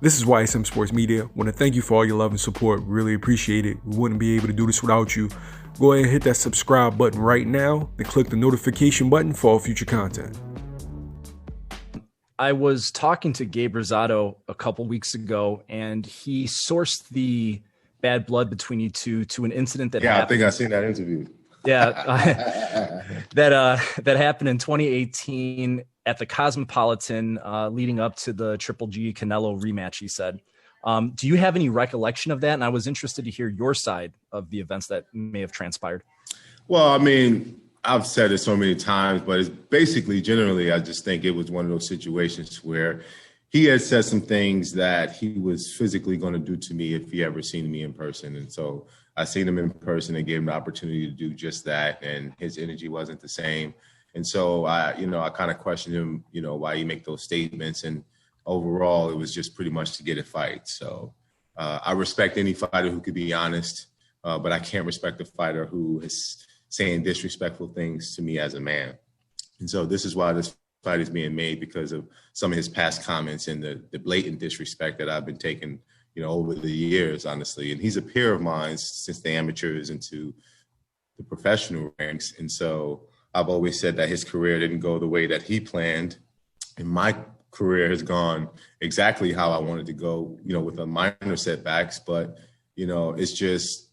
This is YSM Sports Media. Want to thank you for all your love and support. Really appreciate it. We wouldn't be able to do this without you. Go ahead and hit that subscribe button right now and click the notification button for all future content. I was talking to Gabe Rosado a couple weeks ago, and he sourced the bad blood between you two to an incident that happened. I think I've seen that interview. Yeah, that happened in 2018 at the Cosmopolitan, leading up to the Triple G Canelo rematch. He said, "Do you have any recollection of that?" And I was interested to hear your side of the events that may have transpired. Well, I mean, I've said it so many times, but it's basically, generally, I just think it was one of those situations where he had said some things that he was physically going to do to me if he ever seen me in person. And so I seen him in person and gave him the opportunity to do just that. And his energy wasn't the same. And so I kind of questioned him, why he make those statements. And overall, it was just pretty much to get a fight. So I respect any fighter who could be honest, but I can't respect a fighter who is saying disrespectful things to me as a man. And so this is why this fight is being made, because of some of his past comments and the blatant disrespect that I've been taking, over the years, honestly. And he's a peer of mine since the amateurs into the professional ranks. And so I've always said that his career didn't go the way that he planned. And my career has gone exactly how I wanted to go, with a minor setbacks. But, it's just,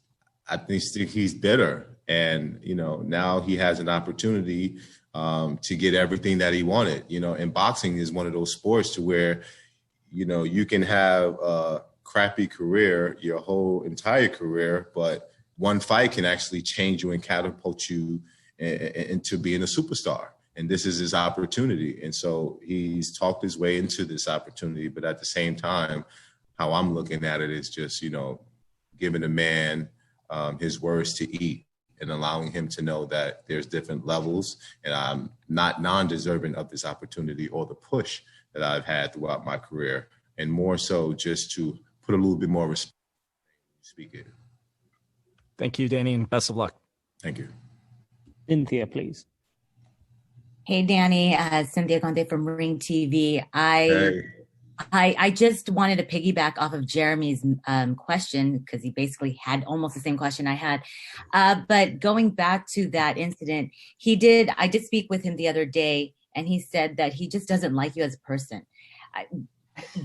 I think he's bitter. And, now he has an opportunity to get everything that he wanted. And boxing is one of those sports to where, you can have a crappy career, your whole entire career, but one fight can actually change you and catapult you into being a superstar. And this is his opportunity. And so he's talked his way into this opportunity. But at the same time, how I'm looking at it is just, giving a man his words to eat and allowing him to know that there's different levels, and I'm not non-deserving of this opportunity or the push that I've had throughout my career, and more so just to put a little bit more respect when you speak it. Thank you, Danny, and best of luck. Thank you. Cynthia, please. Hey, Danny, Cynthia Conte from Ring TV. Hey. I just wanted to piggyback off of Jeremy's question, because he basically had almost the same question I had. But going back to that incident, I did speak with him the other day, and he said that he just doesn't like you as a person.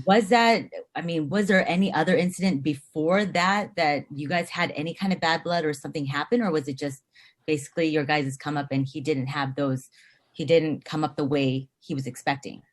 Was there any other incident before that you guys had any kind of bad blood or something happen? Or was it just basically your guys' come up and he didn't come up the way he was expecting?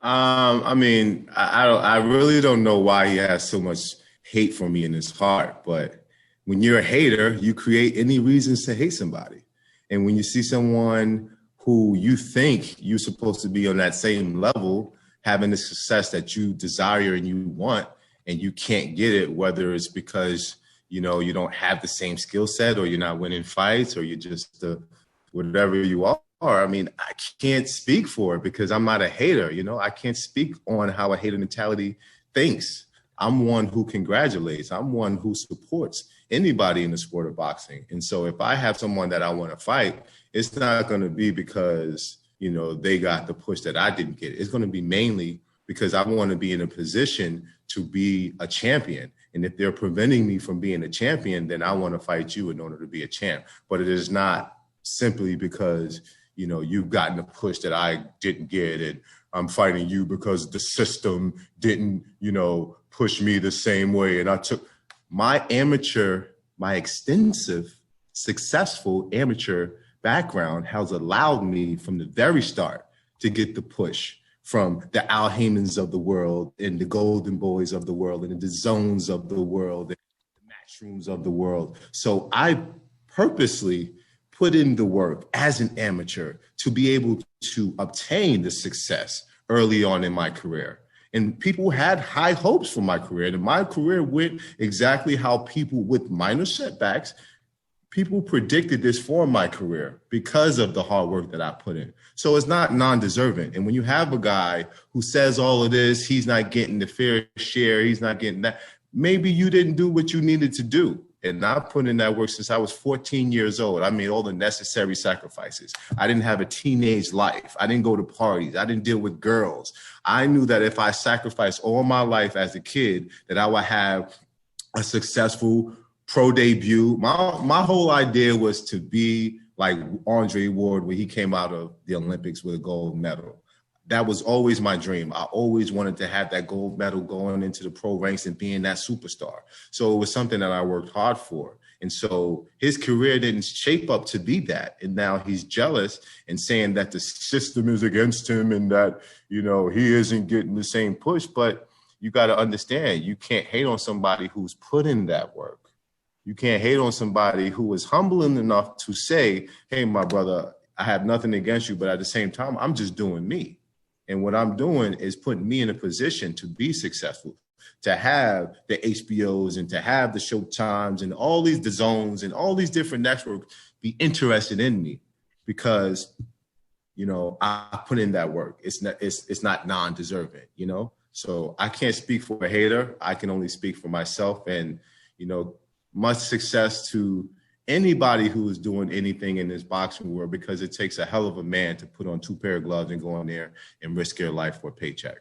I really don't know why he has so much hate for me in his heart, but when you're a hater, you create any reasons to hate somebody. And when you see someone who you think you're supposed to be on that same level, having the success that you desire and you want, and you can't get it, whether it's because, you don't have the same skill set, or you're not winning fights, or you're just whatever you are. I can't speak for it because I'm not a hater. I can't speak on how a hater mentality thinks. I'm one who congratulates. I'm one who supports anybody in the sport of boxing. And so if I have someone that I want to fight, it's not going to be because, they got the push that I didn't get. It's going to be mainly because I want to be in a position to be a champion. And if they're preventing me from being a champion, then I want to fight you in order to be a champ. But it is not simply because, you've gotten a push that I didn't get, and I'm fighting you because the system didn't, push me the same way. And I took my extensive, successful amateur background has allowed me from the very start to get the push from the Al Haymans of the world and the Golden Boys of the world and the Zones of the world and the Matchrooms of the world. So I purposely put in the work as an amateur to be able to obtain the success early on in my career. And people had high hopes for my career. And my career went exactly how people with minor setbacks, people predicted this for my career because of the hard work that I put in. So it's not non-deserving. And when you have a guy who says all of this, he's not getting the fair share, he's not getting that, maybe you didn't do what you needed to do. And I put in that work since I was 14 years old. I made all the necessary sacrifices. I didn't have a teenage life. I didn't go to parties. I didn't deal with girls. I knew that if I sacrificed all my life as a kid, that I would have a successful pro debut. My whole idea was to be like Andre Ward when he came out of the Olympics with a gold medal. That was always my dream. I always wanted to have that gold medal going into the pro ranks and being that superstar. So it was something that I worked hard for. And so his career didn't shape up to be that. And now he's jealous and saying that the system is against him and that, you know, he isn't getting the same push. But you got to understand, you can't hate on somebody who's put in that work. You can't hate on somebody who is humble enough to say, hey, my brother, I have nothing against you, but at the same time, I'm just doing me. And what I'm doing is putting me in a position to be successful, to have the HBOs and to have the Showtimes and all these DAZNs and all these different networks be interested in me because, you know, I put in that work. It's not non-deserving, you know? So I can't speak for a hater. I can only speak for myself. And, you know, much success to anybody who is doing anything in this boxing world, because it takes a hell of a man to put on 2 pair of gloves and go in there and risk your life for a paycheck.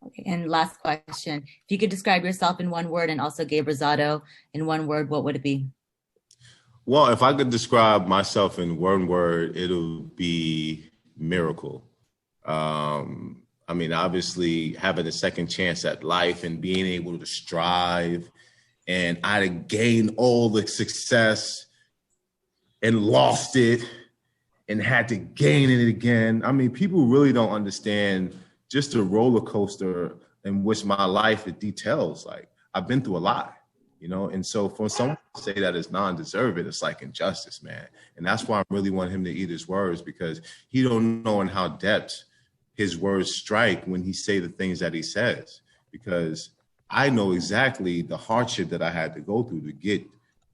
Okay, and last question. If you could describe yourself in one word and also Gabe Rosado in one word, what would it be? Well, if I could describe myself in one word, it'll be miracle. I mean, obviously having a second chance at life and being able to strive, and I'd gained all the success and lost it and had to gain it again. I mean, people really don't understand just the roller coaster in which my life it details. Like, I've been through a lot, you know? And so for someone to say that it's non-deserved, it's like injustice, man. And that's why I really want him to eat his words, because he don't know in how depth his words strike when he say the things that he says, because I know exactly the hardship that I had to go through to get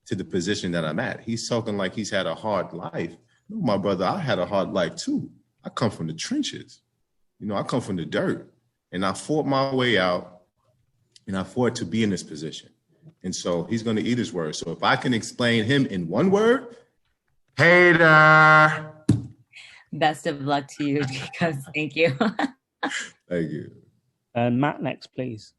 to the position that I'm at. He's talking like he's had a hard life. No, my brother, I had a hard life too. I come from the trenches. You know, I come from the dirt, and I fought my way out, and I fought to be in this position. And so he's going to eat his words. So if I can explain him in one word, hater. Best of luck to you, Jacobs. Thank you. Thank you. Matt next, please.